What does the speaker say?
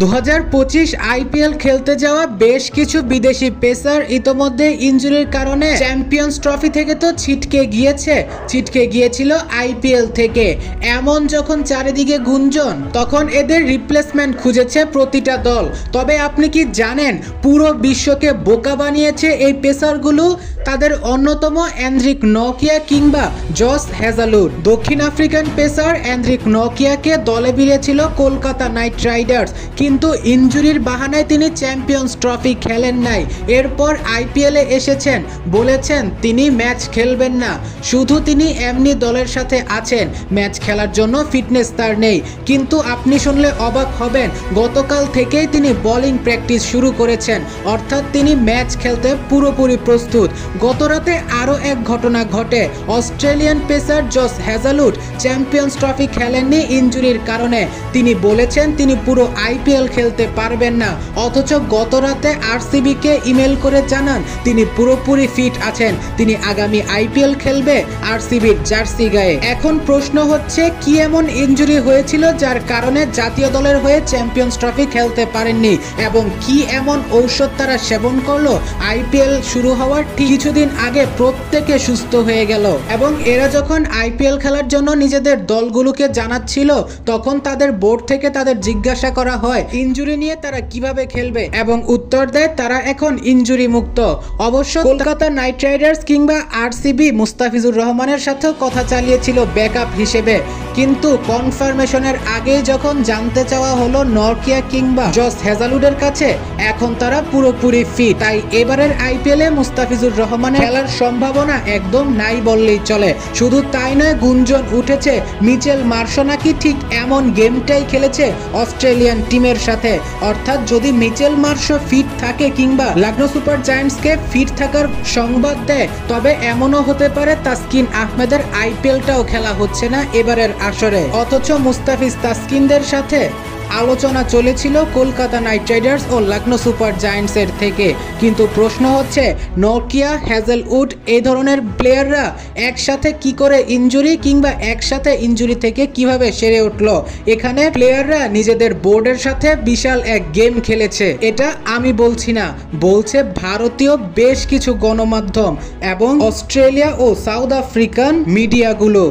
2025 IPL খেলতে যাওয়া বেশ কিছু বিদেশি পেসার ইতোমধ্যে ইনজুরির কারণে চ্যাম্পিয়ন্স ট্রফি থেকে তো ছিটকে গিয়েছিল আইপিএল থেকে। এমন যখন চারিদিকে গুঞ্জন, তখন এদের রিপ্লেসমেন্ট খুঁজেছে প্রতিটা দল। তবে আপনি কি জানেন পুরো বিশ্বকে বোকা বানিয়েছে এই পেসারগুলো? তাদের অন্যতম এন্ড্রিক নকিয়া কিংবা জস হ্যাজালউড। দক্ষিণ আফ্রিকান পেসার এন্ড্রিক নকিয়াকে দলে ভিড়েছিল কলকাতা নাইট রাইডার্স, কিন্তু ইনজুরির বাহানায় তিনি চ্যাম্পিয়ন্স ট্রফি খেলেন নাই। এরপর আইপিএলে এসেছেন, বলেছেন তিনি ম্যাচ খেলবেন না, শুধু তিনি এমনি দলের সাথে আছেন, ম্যাচ খেলার জন্য ফিটনেস তার নেই। কিন্তু আপনি শুনলে অবাক হবেন, গতকাল থেকেই তিনি বোলিং প্র্যাকটিস শুরু করেছেন, অর্থাৎ তিনি ম্যাচ খেলতে পুরোপুরি প্রস্তুত। গতরাতে আরও এক ঘটনা ঘটে। Australian pacer Josh Hazlewood Champions Trophy খেলেননি ইনজুরির কারণে। তিনি বলেছেন তিনি পুরো আইপিএল খেলতে পারবেন না, অথচ গতরাতে আরসিবিকে ইমেল করে জানান তিনি পুরোপুরি ফিট আছেন, তিনি আগামী আইপিএল খেলবে আরসিবির জার্সি গায়ে। এখন প্রশ্ন হচ্ছে, কি এমন ইনজুরি হয়েছিল যার কারণে জাতীয় দলের হয়ে চ্যাম্পিয়ন্স ট্রফি খেলতে পারেননি, এবং কি এমন ঔষধ তারা সেবন করলো আইপিএল শুরু হওয়ার ঠিক কিছুদিন আগে প্রত্যেকে সুস্থ হয়ে গেল। এবং এরা যখন আইপিএল খেলার জন্য নিজেদের দলগুলোকে জানাচ্ছিল, তখন তাদের বোর্ড থেকে তাদের জিজ্ঞাসা করা হয় ইনজুরি নিয়ে তারা কিভাবে খেলবে, এবং উত্তর দেয় তারা এখন ইনজুরি মুক্ত। অবশ্য কলকাতা নাইট রাইডার্স কিংবা আরসিবি মুস্তাফিজুর রহমানের সাথেও কথা চালিয়েছিল ব্যাকআপ হিসেবে, কিন্তু কনফার্মেশনের আগেই যখন জানতে চাওয়া হলো নকিয়া কিংবা জস হ্যাজালউডের কাছে, এখন তারা পুরোপুরি ফিট। তাই এবারের আইপিএলে মুস্তাফিজুর রহমানের খেলার সম্ভাবনা একদম নাই বললেই চলে। শুধু তাই নয়, গুঞ্জন উঠেছে মিচেল মার্শো নাকি ঠিক এমন গেমটাই খেলেছে অস্ট্রেলিয়ান টিমের সাথে। অর্থাৎ যদি মিচেল মার্শো ফিট থাকে কিংবা লখনৌ সুপার জায়ান্টসকে ফিট থাকার সংবাদ দেয়, তবে এমনও হতে পারে তাসকিন আহমেদের আইপিএলটাও খেলা হচ্ছে না এবারের আসরে। অথচ মুস্তাফিজ তাসকিনদের সাথে আলোচনা চলেছিল কলকাতা নাইট রাইডার্স ও লখনৌ সুপার জায়ান্টসের থেকে। কিন্তু প্রশ্ন হচ্ছে, নকিয়া, হ্যাজেলউড এই ধরনের প্লেয়াররা একসাথে কি করে ইনজুরি কিংবা একসাথে ইনজুরি থেকে কিভাবে সেরে উঠলো? এখানে প্লেয়াররা নিজেদের বোর্ডের সাথে বিশাল এক গেম খেলেছে। এটা আমি বলছি না, বলছে ভারতীয় বেশ কিছু গণমাধ্যম এবং অস্ট্রেলিয়া ও সাউথ আফ্রিকান মিডিয়াগুলো।